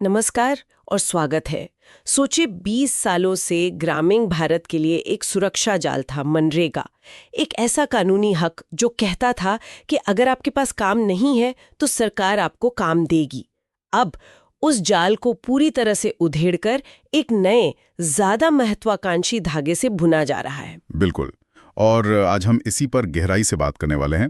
नमस्कार और स्वागत है। सोचिए 20 सालों से ग्रामीण भारत के लिए एक सुरक्षा जाल था मनरेगा। एक ऐसा कानूनी हक जो कहता था कि अगर आपके पास काम नहीं है तो सरकार आपको काम देगी। अब उस जाल को पूरी तरह से उधेड़कर एक नए, ज्यादा महत्वाकांक्षी धागे से बुना जा रहा है। बिल्कुल। और आज हम इसी पर गहराई से बात करने वाले हैं।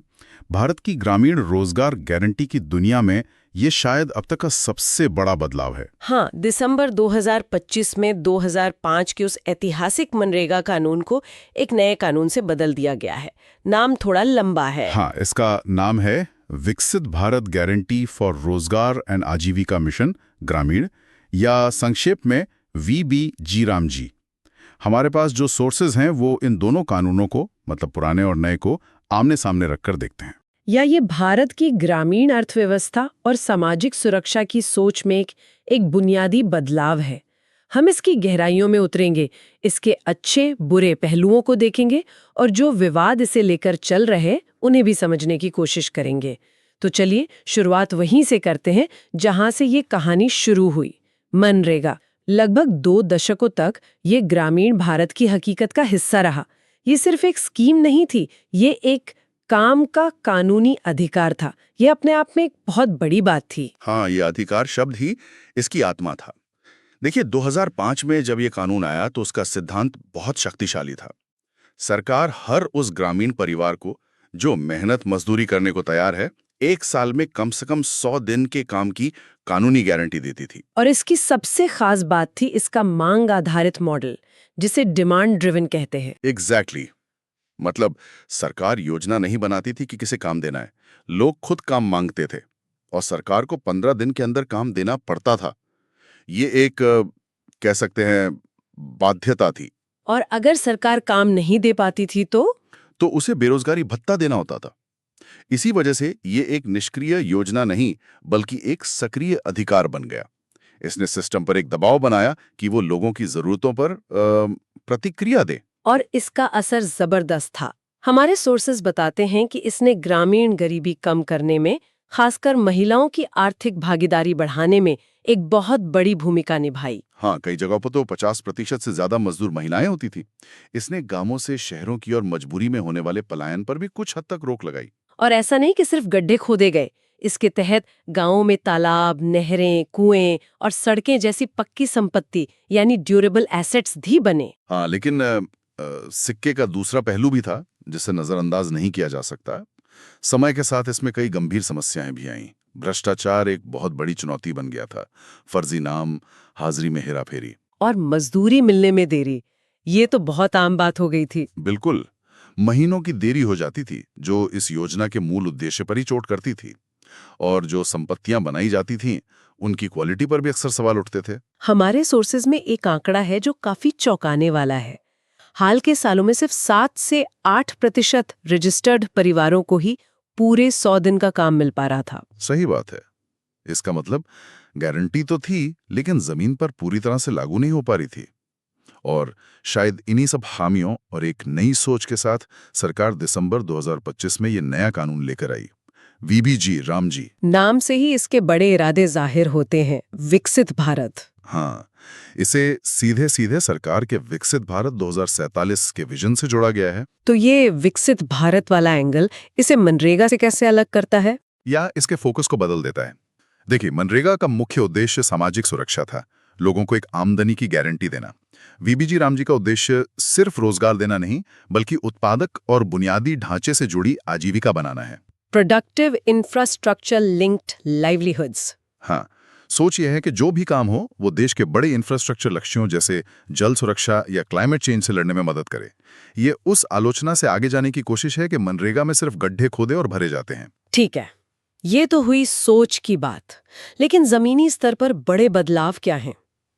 भारत की ग्रामीण रोजगार गारंटी की दुनिया में ये शायद अब तक का सबसे बड़ा बदलाव है। हाँ, दिसंबर 2025 में 2005 के उस ऐतिहासिक मनरेगा कानून को एक नए कानून से बदल दिया गया है। नाम थोड़ा लंबा है। हाँ, इसका नाम है विकसित भारत गारंटी फॉर रोजगार एंड आजीविका मिशन ग्रामीण, या संक्षेप में VBG रामजी। हमारे पास जो सोर्सेज हैं वो इन दोनों कानूनों को, मतलब पुराने और नए को, आमने सामने रखकर देखते हैं। या ये भारत की ग्रामीण अर्थव्यवस्था और सामाजिक सुरक्षा की सोच में एक बुनियादी बदलाव है। हम इसकी गहराइयों में उतरेंगे, इसके अच्छे बुरे पहलुओं को देखेंगे और जो विवाद इसे लेकर चल रहे उन्हें भी समझने की कोशिश करेंगे। तो चलिए शुरुआत वहीं से करते हैं जहां से ये कहानी शुरू हुई। मनरेगा लगभग 2 दशकों तक ये ग्रामीण भारत की हकीकत का हिस्सा रहा। ये सिर्फ एक स्कीम नहीं थी, ये एक काम का कानूनी अधिकार था। ये अपने आप में एक बहुत बड़ी बात थी। हाँ, ये अधिकार शब्द ही इसकी आत्मा था। देखिए, 2005 में जब ये कानून आया तो उसका सिद्धांत बहुत शक्तिशाली था। सरकार हर उस ग्रामीण परिवार को जो मेहनत मजदूरी करने को तैयार है, 1 साल में कम से कम 100 दिन के काम की कानूनी गारंटी देती थी। और इसकी सबसे खास बात थी इसका मांग आधारित मॉडल, जिसे डिमांड ड्रिवन कहते हैं। एग्जैक्टली। मतलब सरकार योजना नहीं बनाती थी कि किसे काम देना है, लोग खुद काम मांगते थे और सरकार को 15 दिन के अंदर काम देना पड़ता था। ये एक कह सकते हैं बाध्यता थी। और अगर सरकार काम नहीं दे पाती थी तो उसे बेरोजगारी भत्ता देना होता था। इसी वजह से ये एक निष्क्रिय योजना नहीं बल्कि एक सक्रिय अधिकार बन गया। इसने सिस्टम पर एक दबाव बनाया कि वो लोगों की जरूरतों पर प्रतिक्रिया दे। और इसका असर जबरदस्त था। हमारे सोर्सेज बताते हैं कि इसने ग्रामीण गरीबी कम करने में, खासकर महिलाओं की आर्थिक भागीदारी बढ़ाने में एक बहुत बड़ी भूमिका निभाई। हाँ, कई जगहों पर तो 50% से ज्यादा मजदूर महिलाएं होती थी। इसने गांवों से शहरों की और मजबूरी में होने वाले पलायन पर भी कुछ हद तक रोक लगाई। और ऐसा नहीं कि सिर्फ गड्ढे खोदे गए, इसके तहत गांवों में तालाब, नहरें, कुएं और सड़कें जैसी पक्की संपत्ति यानी ड्यूरेबल एसेट्स भी बने। हाँ, लेकिन सिक्के का दूसरा पहलू भी था जिसे नजरअंदाज नहीं किया जा सकता। समय के साथ इसमें कई गंभीर समस्याएं भी आईं। भ्रष्टाचार एक बहुत बड़ी चुनौती बन गया था। फर्जी नाम, हाजिरी में हेराफेरी और मजदूरी मिलने में देरी, ये तो बहुत आम बात हो गई थी। बिल्कुल, महीनों की देरी हो जाती थी, जो इस योजना के मूल उद्देश्य पर ही चोट करती थी। और जो संपत्तियां बनाई जाती थीं, उनकी क्वालिटी पर भी अक्सर सवाल उठते थे। हमारे सोर्सेज में एक आंकड़ा है जो काफी चौंकाने वाला है। हाल के सालों में सिर्फ 7 से 8% रजिस्टर्ड परिवारों को ही पूरे 100 दिन का काम मिल पा रहा था। सही बात है। इसका मतलब गारंटी तो थी, लेकिन जमीन पर पूरी तरह से लागू नहीं हो पा रही थी। और शायद इन्हीं सब खामियों और एक नई सोच के साथ सरकार दिसंबर 2025 में ये नया कानून लेकर आई, VBG रामजी। नाम से ही इसके बड़े इरादे जाहिर होते हैं, विकसित भारत। हाँ, इसे सीधे सीधे सरकार के विकसित भारत 2047 के विजन से जोड़ा गया है। तो ये विकसित भारत वाला एंगल इसे मनरेगा से कैसे अलग करता है? या इसके फोकस को बदल देता है। देखिए, मनरेगा का मुख्य उद्देश्य सामाजिक सुरक्षा था, लोगों को एक आमदनी की गारंटी देना। VBG रामजी का उद्देश्य सिर्फ रोजगार देना नहीं, बल्कि उत्पादक और बुनियादी ढांचे से जुड़ी आजीविका बनाना है। Productive infrastructure linked livelihoods. हाँ, सोच यह है कि जो भी काम हो वो देश के बड़े इंफ्रास्ट्रक्चर लक्ष्यों जैसे जल सुरक्षा या क्लाइमेट चेंज से लड़ने में मदद करे। ये उस आलोचना से आगे जाने की कोशिश है कि मनरेगा में सिर्फ गड्ढे खोदे और भरे जाते हैं। ठीक है, ये तो हुई सोच की बात, लेकिन जमीनी स्तर पर बड़े बदलाव क्या हैं?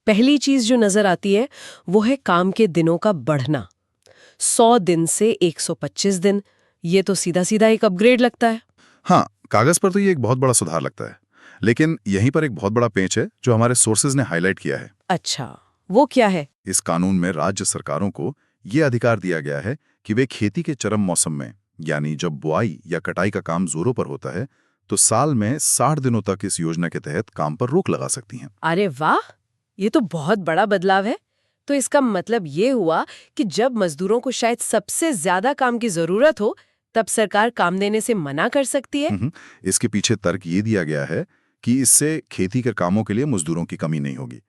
पहली चीज जो नजर आती है वो है काम के दिनों का बढ़ना। 100 दिन से 125 दिन, ये तो सीधा सीधा एक अपग्रेड लगता है। हाँ, कागज पर तो ये एक बहुत बड़ा सुधार लगता है, लेकिन यहीं पर एक बहुत बड़ा पेंच है जो हमारे सोर्सेज ने हाईलाइट किया है। अच्छा, वो क्या है? इस कानून में राज्य सरकारों को ये अधिकार दिया गया है कि वे खेती के चरम मौसम में, यानी जब बुआई या कटाई का काम जोरों पर होता है, तो साल में 60 दिनों तक इस योजना के तहत काम पर रोक लगा सकती हैं। अरे वाह, ये तो बहुत बड़ा बदलाव है। तो इसका मतलब ये हुआ कि जब मजदूरों को शायद सबसे ज्यादा काम की जरूरत हो, तब सरकार काम देने से मना कर सकती है। इसके पीछे तर्क ये दिया गया है कि इससे खेती के कामों के लिए मजदूरों की कमी नहीं होगी।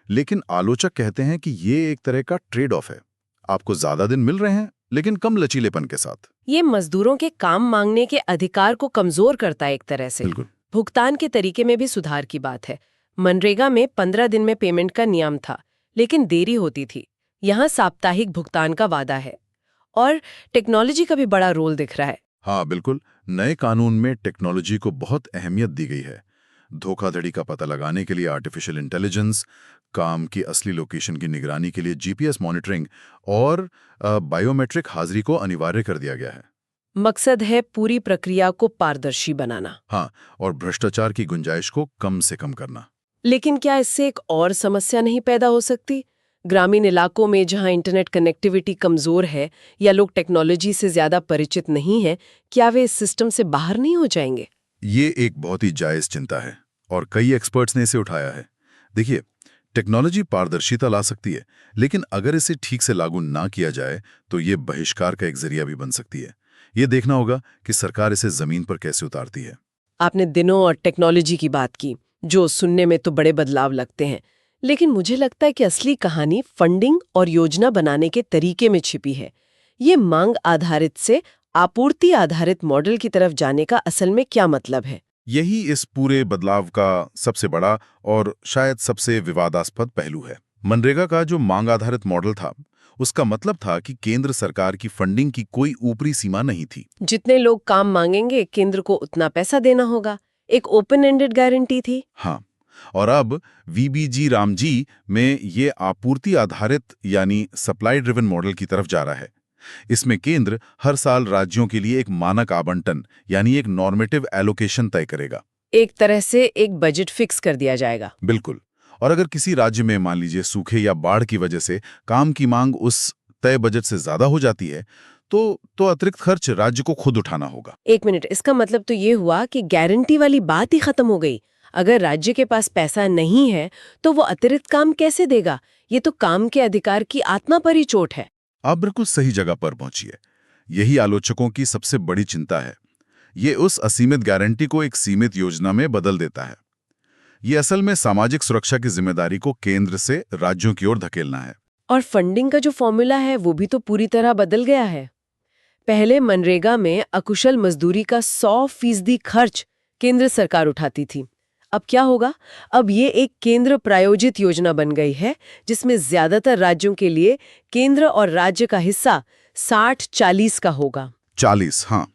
लेकिन आलोचक कहते हैं कि ये एक तरह का ट्रेड ऑफ है। आपको ज्यादा दिन मिल रहे हैं, लेकिन कम लचीलेपन के साथ। ये मजदूरों के काम मांगने के अधिकार को कमजोर करता है एक तरह से। बिल्कुल। भुगतान के तरीके में भी सुधार की बात है। मनरेगा में 15 दिन में पेमेंट का नियम था, लेकिन देरी होती थी। यहाँ साप्ताहिक भुगतान का वादा है और टेक्नोलॉजी का भी बड़ा रोल दिख रहा है। हाँ बिल्कुल, नए कानून में टेक्नोलॉजी को बहुत अहमियत दी गई है। धोखाधड़ी का पता लगाने के लिए आर्टिफिशियल इंटेलिजेंस, काम की असली लोकेशन की निगरानी के लिए जीपीएस मॉनिटरिंग और बायोमेट्रिक हाजिरी को अनिवार्य कर दिया गया है। मकसद है पूरी प्रक्रिया को पारदर्शी बनाना। हाँ, और भ्रष्टाचार की गुंजाइश को कम से कम करना। लेकिन क्या इससे एक और समस्या नहीं पैदा हो सकती? ग्रामीण इलाकों में जहां इंटरनेट कनेक्टिविटी कमजोर है या लोग टेक्नोलॉजी से ज्यादा परिचित नहीं हैं, क्या वे इस सिस्टम से बाहर नहीं हो जाएंगे? ये एक बहुत ही जायज चिंता है और कई एक्सपर्ट्स ने इसे उठाया है। देखिए, टेक्नोलॉजी पारदर्शिता ला सकती है, लेकिन अगर इसे ठीक से लागू ना किया जाए तो ये बहिष्कार का एक जरिया भी बन सकती है। ये देखना होगा कि सरकार इसे जमीन पर कैसे उतारती है। आपने दिनों और टेक्नोलॉजी की बात की, जो सुनने में तो बड़े बदलाव लगते हैं, लेकिन मुझे लगता है कि असली कहानी फंडिंग और योजना बनाने के तरीके में छिपी है। ये मांग आधारित से आपूर्ति आधारित मॉडल की तरफ जाने का असल में क्या मतलब है? यही इस पूरे बदलाव का सबसे बड़ा और शायद सबसे विवादास्पद पहलू है। मनरेगा का जो मांग आधारित मॉडल था, उसका मतलब था कि केंद्र सरकार की फंडिंग की कोई ऊपरी सीमा नहीं थी। जितने लोग काम मांगेंगे, केंद्र को उतना पैसा देना होगा। एक ओपन एंडेड गारंटी थी। हाँ, और अब वीबीजी रामजी में ये आपूर्ति आधारित यानी सप्लाई ड्रिवन मॉडल की तरफ जा रहा है। इसमें केंद्र हर साल राज्यों के लिए एक मानक आवंटन यानी एक नॉर्मेटिव एलोकेशन तय करेगा। एक तरह से एक बजट फिक्स कर दिया जाएगा। बिल्कुल। और अगर किसी राज्य में मान लीजिए सूखे या बाढ़ की वजह से काम की मांग उस तय बजट से ज्यादा हो जाती है, तो अतिरिक्त खर्च राज्य को खुद उठाना होगा। एक मिनट, इसका मतलब तो ये हुआ कि गारंटी वाली बात ही खत्म हो गई। अगर राज्य के पास पैसा नहीं है तो वो अतिरिक्त काम कैसे देगा? ये तो काम के अधिकार की आत्मा पर ही चोट है। आप बिल्कुल सही जगह पर पहुंचिए। यही आलोचकों की सबसे बड़ी चिंता है। ये उस असीमित गारंटी को एक सीमित योजना में बदल देता है। ये असल में सामाजिक सुरक्षा की जिम्मेदारी को केंद्र से राज्यों की ओर धकेलना है। और फंडिंग का जो फॉर्मूला है वो भी तो पूरी तरह बदल गया है। पहले मनरेगा में अकुशल मजदूरी का 100% खर्च केंद्र सरकार उठाती थी। अब क्या होगा? अब ये एक केंद्र प्रायोजित योजना बन गई है, जिसमें ज्यादातर राज्यों के लिए केंद्र और राज्य का हिस्सा 60-40 का होगा। 40, हाँ,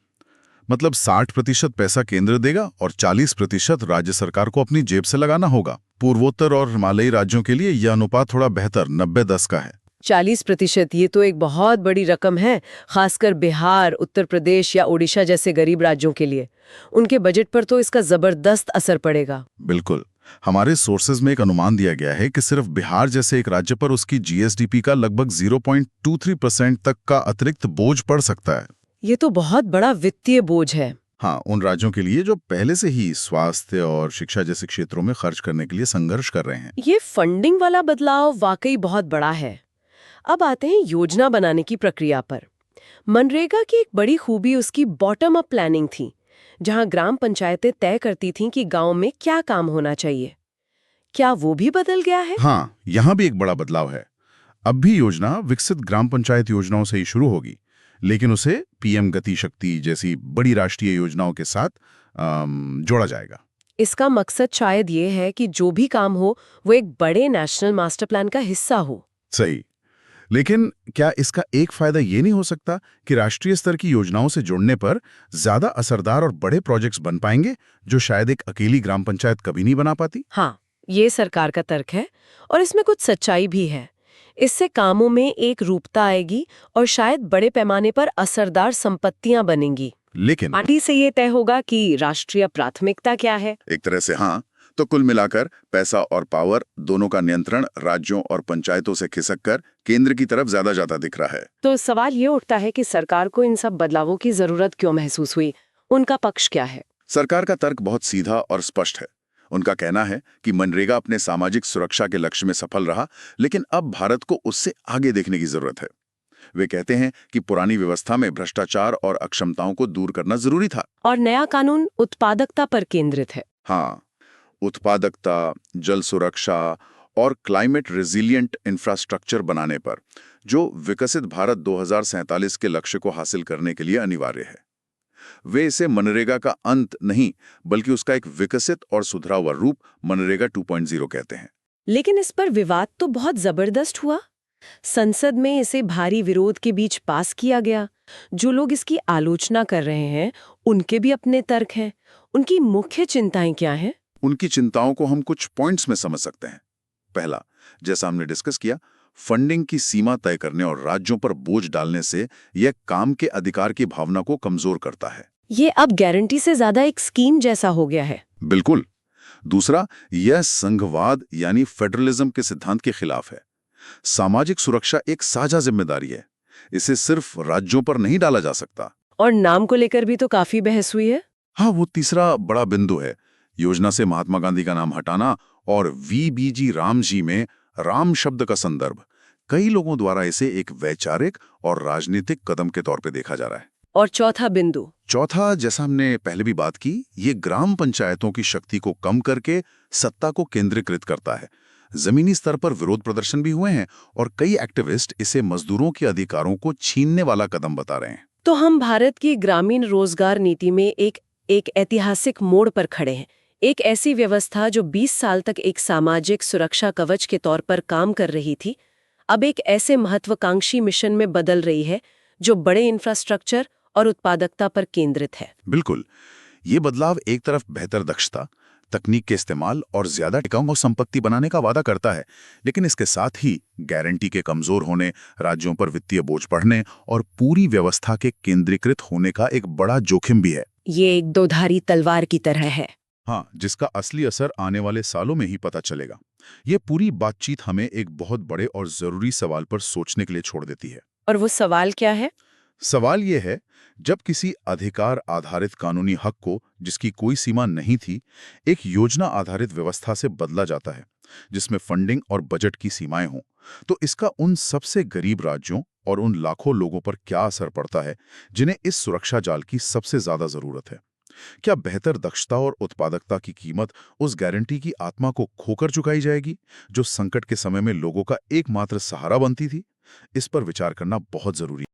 मतलब 60% पैसा केंद्र देगा और 40% राज्य सरकार को अपनी जेब से लगाना होगा। पूर्वोत्तर और हिमालयी राज्यों के लिए यह अनुपात थोड़ा बेहतर 90-10 का है। 40%, ये तो एक बहुत बड़ी रकम है, खासकर बिहार, उत्तर प्रदेश या ओडिशा जैसे गरीब राज्यों के लिए। उनके बजट पर तो इसका जबरदस्त असर पड़ेगा। बिल्कुल। हमारे सोर्सेज में एक अनुमान दिया गया है कि सिर्फ बिहार जैसे एक राज्य पर उसकी जीएसडीपी का लगभग 0.23% तक का अतिरिक्त बोझ पड़ सकता है। ये तो बहुत बड़ा वित्तीय बोझ है। हाँ, उन राज्यों के लिए जो पहले से ही स्वास्थ्य और शिक्षा जैसे क्षेत्रों में खर्च करने के लिए संघर्ष कर रहे हैं। ये फंडिंग वाला बदलाव वाकई बहुत बड़ा है। अब आते हैं योजना बनाने की प्रक्रिया पर। मनरेगा की एक बड़ी खूबी उसकी बॉटम अप प्लानिंग थी, जहां ग्राम पंचायतें तय करती थीं कि गांव में क्या काम होना चाहिए। क्या वो भी बदल गया है? हाँ, यहाँ भी एक बड़ा बदलाव है। अब भी योजना विकसित ग्राम पंचायत योजनाओं से ही शुरू होगी, लेकिन उसे पीएम गति शक्ति जैसी बड़ी राष्ट्रीय योजनाओं के साथ जोड़ा जाएगा। इसका मकसद शायद ये है कि जो भी काम हो वो एक बड़े नेशनल मास्टर प्लान का हिस्सा हो। सही। लेकिन क्या इसका एक फायदा ये नहीं हो सकता कि राष्ट्रीय स्तर की योजनाओं से जुड़ने पर ज्यादा असरदार और बड़े प्रोजेक्ट्स बन पाएंगे, जो शायद एक अकेली ग्राम पंचायत कभी नहीं बना पाती? हाँ, ये सरकार का तर्क है और इसमें कुछ सच्चाई भी है। इससे कामों में एक रूपता आएगी और शायद बड़े पैमाने पर असरदार संपत्तियां बनेंगी। लेकिन पार्टी से ये तय होगा कि राष्ट्रीय प्राथमिकता क्या है। एक तरह से हाँ, तो कुल मिलाकर पैसा और पावर दोनों का नियंत्रण राज्यों और पंचायतों से खिसक कर केंद्र की तरफ ज्यादा जाता दिख रहा है। तो सवाल ये उठता है कि सरकार को इन सब बदलावों की जरूरत क्यों महसूस हुई? उनका पक्ष क्या है? सरकार का तर्क बहुत सीधा और स्पष्ट है। उनका कहना है कि मनरेगा अपने सामाजिक सुरक्षा के लक्ष्य में सफल रहा, लेकिन अब भारत को उससे आगे देखने की जरूरत है। वे कहते हैं कि पुरानी व्यवस्था में भ्रष्टाचार और अक्षमताओं को दूर करना जरूरी था। और नया कानून उत्पादकता पर केंद्रित है। हाँ, उत्पादकता, जल सुरक्षा और क्लाइमेट रेजिलिएंट इंफ्रास्ट्रक्चर बनाने पर, जो विकसित भारत 2047 के लक्ष्य को हासिल करने के लिए अनिवार्य है। वे इसे मनरेगा का अंत नहीं, बल्कि उसका एक विकसित और सुधरा हुआ रूप मनरेगा 2.0 कहते हैं। लेकिन इस पर विवाद तो बहुत जबरदस्त हुआ। संसद में इसे भारी विरोध के बीच पास किया गया। जो लोग इसकी आलोचना कर रहे हैं, उनके भी अपने तर्क हैं। उनकी मुख्य चिंताएं क्या हैं? उनकी चिंताओं को हम कुछ पॉइंट्स में समझ सकते हैं। पहला, जैसा हमने डिस्कस किया, फंडिंग की सीमा तय करने और राज्यों पर बोझ डालने से यह काम के अधिकार की भावना को कमजोर करता है। ये अब गारंटी से ज्यादा एक स्कीम जैसा हो गया है। बिल्कुल। दूसरा, यह संघवाद यानी फेडरलिज्म के सिद्धांत के खिलाफ है। सामाजिक सुरक्षा एक साझा जिम्मेदारी है, इसे सिर्फ राज्यों पर नहीं डाला जा सकता। और नाम को लेकर भी तो काफी बहस हुई है। हाँ, वो तीसरा बड़ा बिंदु है, योजना से महात्मा गांधी का नाम हटाना और वीबीजी रामजी में राम शब्द का संदर्भ। कई लोगों द्वारा इसे एक वैचारिक और राजनीतिक कदम के तौर पे देखा जा रहा है। और चौथा बिंदु, चौथा, जैसा हमने पहले भी बात की, ये ग्राम पंचायतों की शक्ति को कम करके सत्ता को केंद्रीकृत करता है। जमीनी स्तर पर विरोध प्रदर्शन भी हुए हैं और कई एक्टिविस्ट इसे मजदूरों के अधिकारों को छीनने वाला कदम बता रहे हैं। तो हम भारत की ग्रामीण रोजगार नीति में एक ऐतिहासिक मोड़ पर खड़े हैं। एक ऐसी व्यवस्था जो 20 साल तक एक सामाजिक सुरक्षा कवच के तौर पर काम कर रही थी, अब एक ऐसे महत्वाकांक्षी मिशन में बदल रही है जो बड़े इंफ्रास्ट्रक्चर और उत्पादकता पर केंद्रित है। बिल्कुल। ये बदलाव एक तरफ बेहतर दक्षता, तकनीक के इस्तेमाल और ज्यादा टिकाऊ संपत्ति बनाने का वादा करता है, लेकिन इसके साथ ही गारंटी के कमजोर होने, राज्यों पर वित्तीय बोझ बढ़ने और पूरी व्यवस्था के केंद्रीकृत होने का एक बड़ा जोखिम भी है। ये एक दोधारी तलवार की तरह है। हाँ, जिसका असली असर आने वाले सालों में ही पता चलेगा। ये पूरी बातचीत हमें एक बहुत बड़े और जरूरी सवाल पर सोचने के लिए छोड़ देती है। और वो सवाल क्या है? सवाल ये है, जब किसी अधिकार आधारित कानूनी हक को, जिसकी कोई सीमा नहीं थी, एक योजना आधारित व्यवस्था से बदला जाता है जिसमें फंडिंग और बजट की सीमाएं हों, तो इसका उन सबसे गरीब राज्यों और उन लाखों लोगों पर क्या असर पड़ता है जिन्हें इस सुरक्षा जाल की सबसे ज्यादा जरूरत है। क्या बेहतर दक्षता और उत्पादकता की कीमत उस गारंटी की आत्मा को खोकर चुकाई जाएगी जो संकट के समय में लोगों का एकमात्र सहारा बनती थी? इस पर विचार करना बहुत जरूरी है।